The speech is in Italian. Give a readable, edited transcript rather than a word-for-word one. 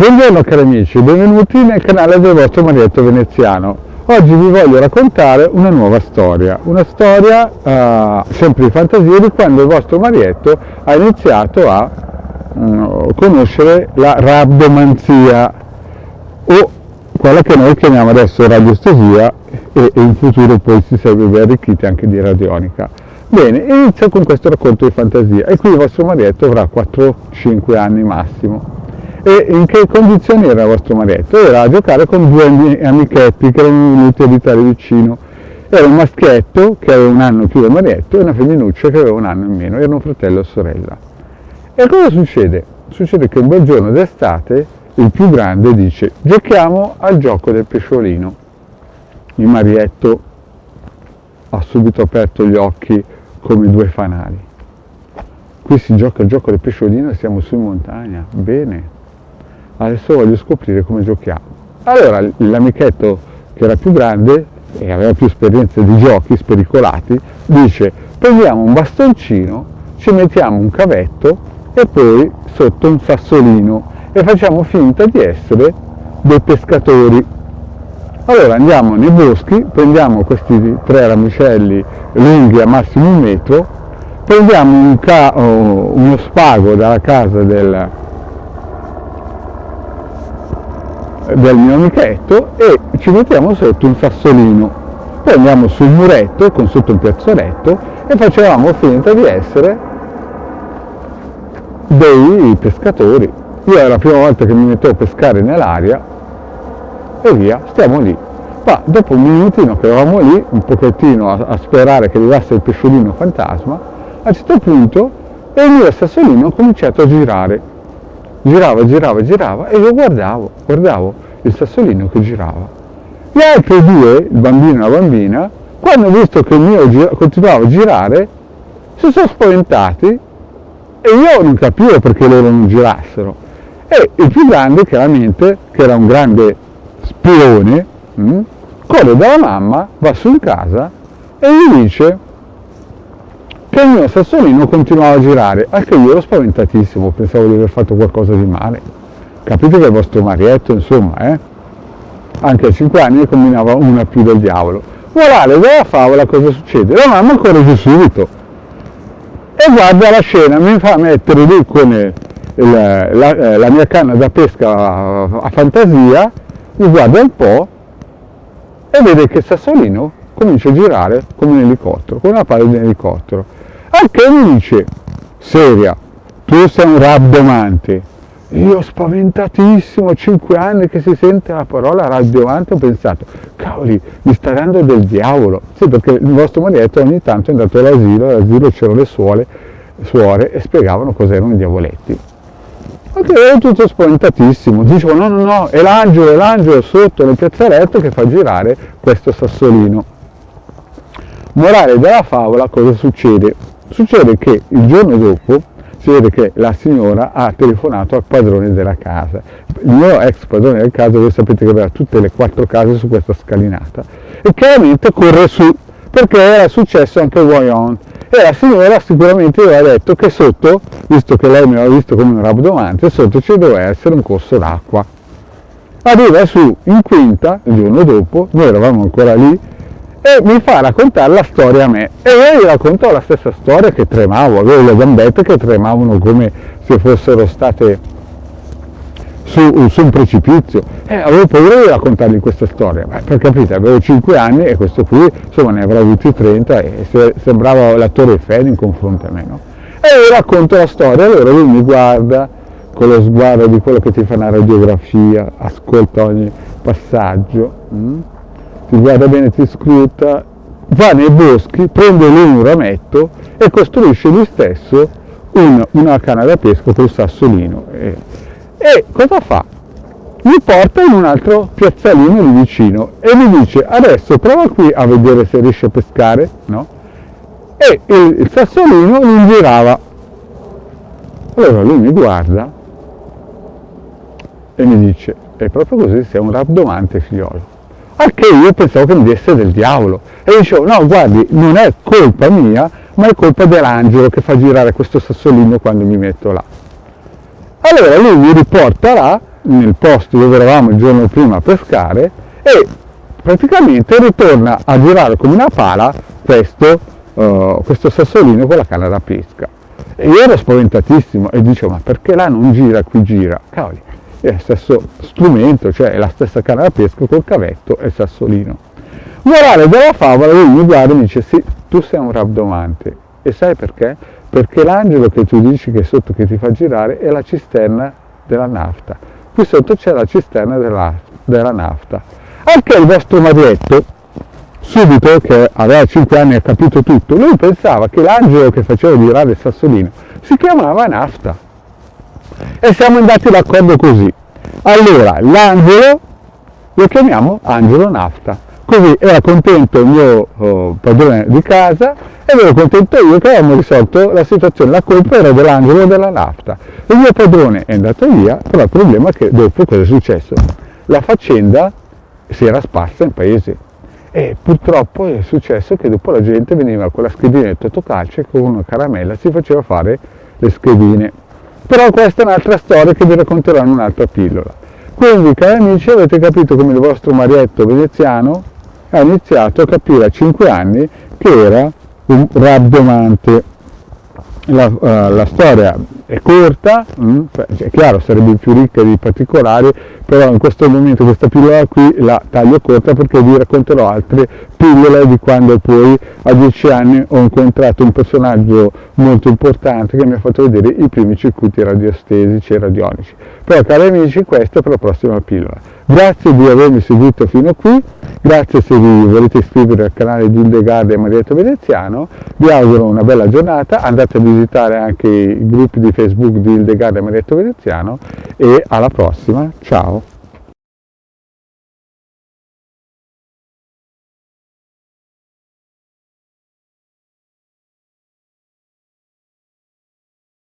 Buongiorno cari amici, benvenuti nel canale del vostro Marietto Veneziano. Oggi vi voglio raccontare una nuova storia, sempre di fantasia, di quando il vostro Marietto ha iniziato a conoscere la rabdomanzia, o quella che noi chiamiamo adesso radiostesia, e in futuro poi si sarebbe arricchiti anche di radionica. Bene, inizio con questo racconto di fantasia, e qui il vostro Marietto avrà 4-5 anni massimo. E in che condizioni era il vostro Marietto? Era a giocare con due amichetti che erano venuti a abitare vicino. Era un maschietto che aveva un anno più del Marietto e una femminuccia che aveva un anno in meno, erano fratello e sorella. E cosa succede? Succede che un bel giorno d'estate il più grande dice: giochiamo al gioco del pesciolino. Il Marietto ha subito aperto gli occhi come due fanali. Qui si gioca al gioco del pesciolino e siamo su in montagna. Bene. Adesso voglio scoprire come giochiamo. Allora l'amichetto che era più grande e aveva più esperienza di giochi spericolati dice: prendiamo un bastoncino, ci mettiamo un cavetto e poi sotto un sassolino e facciamo finta di essere dei pescatori. Allora andiamo nei boschi, prendiamo questi 3 ramicelli lunghi a massimo 1 metro, prendiamo uno spago dalla casa del mio amichetto e ci mettiamo sotto un sassolino, poi andiamo sul muretto con sotto un piazzoletto e facevamo finta di essere dei pescatori. Io era la prima volta che mi mettevo a pescare nell'aria e via, stiamo lì. Ma dopo un minutino che eravamo lì, un pochettino a sperare che arrivasse il pesciolino fantasma, a un certo punto il mio sassolino ha cominciato a girare. Girava e io guardavo il sassolino che girava. Gli altri 2, il bambino e la bambina, quando hanno visto che il mio continuava a girare, si sono spaventati e io non capivo perché loro non girassero. E il più grande, chiaramente, che era un grande spione, corre dalla mamma, va su in casa e gli dice che il mio sassolino continuava a girare, anche io ero spaventatissimo, pensavo di aver fatto qualcosa di male. Capite che il vostro Marietto, insomma, anche a 5 anni combinava una più del diavolo. Morale della favola, cosa succede? La mamma corre giù subito e guarda la scena, mi fa mettere lì con la mia canna da pesca a fantasia, mi guarda un po' e vede che il sassolino comincia a girare come un elicottero, come una palla di un elicottero. Anche mi dice: seria, tu sei un rabdomante. Io spaventatissimo, a 5 anni che si sente la parola rabdomante, ho pensato: cavoli, mi sta dando del diavolo. Sì, perché il vostro Marietto ogni tanto è andato all'asilo c'erano le suore e spiegavano cos'erano i diavoletti. Anche ero tutto spaventatissimo, dicevo: no, è l'angelo sotto nel piazzaletto che fa girare questo sassolino. Morale della favola, cosa succede? Succede che il giorno dopo si vede che la signora ha telefonato al padrone della casa. Il mio ex padrone del casa, voi sapete che aveva tutte le 4 case su questa scalinata, e chiaramente corre su, perché era successo anche il voyant. E la signora sicuramente aveva detto che sotto, visto che lei mi aveva visto come un rabdomante, sotto ci doveva essere un corso d'acqua. Arriva su in quinta, il giorno dopo, noi eravamo ancora lì, e mi fa raccontare la storia a me. E io gli raccontò la stessa storia, che tremavo, avevo le gambette che tremavano come se fossero state su un precipizio. Avevo paura di raccontargli questa storia, per capire, avevo 5 anni e questo qui, insomma, ne avrà avuti 30 e sembrava l'attore Eiffel in confronto a me, no? E io racconto la storia, allora lui mi guarda con lo sguardo di quello che ti fa una radiografia, ascolta ogni passaggio, ti guarda bene, ti scruta, va nei boschi, prende lui un rametto e costruisce lui stesso una canna da pesca col sassolino. E cosa fa? Mi porta in un altro piazzalino lì vicino e mi dice: adesso prova qui a vedere se riesci a pescare, no? E il sassolino gli girava. Allora lui mi guarda e mi dice: è proprio così, sei un rabdomante, figliolo. Anche io pensavo che mi desse del diavolo e dicevo: no, guardi, non è colpa mia, ma è colpa dell'angelo che fa girare questo sassolino quando mi metto là. Allora lui mi riporta là nel posto dove eravamo il giorno prima a pescare e praticamente ritorna a girare come una pala questo sassolino con la canna da pesca. E io ero spaventatissimo e dicevo, ma perché là non gira, qui gira? Cavoli, è lo stesso strumento, cioè è la stessa canna da pesca col cavetto e il sassolino. Morale della favola, lui mi guarda e mi dice, sì, tu sei un rabdomante. E sai perché? Perché l'angelo che tu dici che è sotto che ti fa girare è la cisterna della nafta. Qui sotto c'è la cisterna della nafta. Anche il vostro Marietto, subito, che aveva 5 anni e ha capito tutto, lui pensava che l'angelo che faceva girare il sassolino si chiamava nafta. E siamo andati d'accordo così. Allora, l'angelo lo chiamiamo angelo nafta. Così era contento il mio padrone di casa ed ero contento io che avevamo risolto la situazione. La colpa era dell'angelo della nafta. Il mio padrone è andato via, però il problema è che dopo cosa è successo? La faccenda si era sparsa in paese e purtroppo è successo che dopo la gente veniva con la schedina del Totocalcio e con una caramella si faceva fare le schedine. Però questa è un'altra storia che vi racconterò in un'altra pillola. Quindi, cari amici, avete capito come il vostro Marietto veneziano ha iniziato a capire a 5 anni che era un rabdomante. La storia è corta, è chiaro, sarebbe più ricca di particolari, però in questo momento questa pillola qui la taglio corta perché vi racconterò altre pillole di quando poi a 10 anni ho incontrato un personaggio molto importante che mi ha fatto vedere i primi circuiti radiostesici e radionici. Però cari amici, questa è per la prossima pillola. Grazie di avermi seguito fino qui, grazie se vi volete iscrivere al canale di Hildegard e Marietto Veneziano, vi auguro una bella giornata, andate a visitare anche i gruppi di Facebook di Hildegard e Marietto Veneziano e alla prossima, ciao!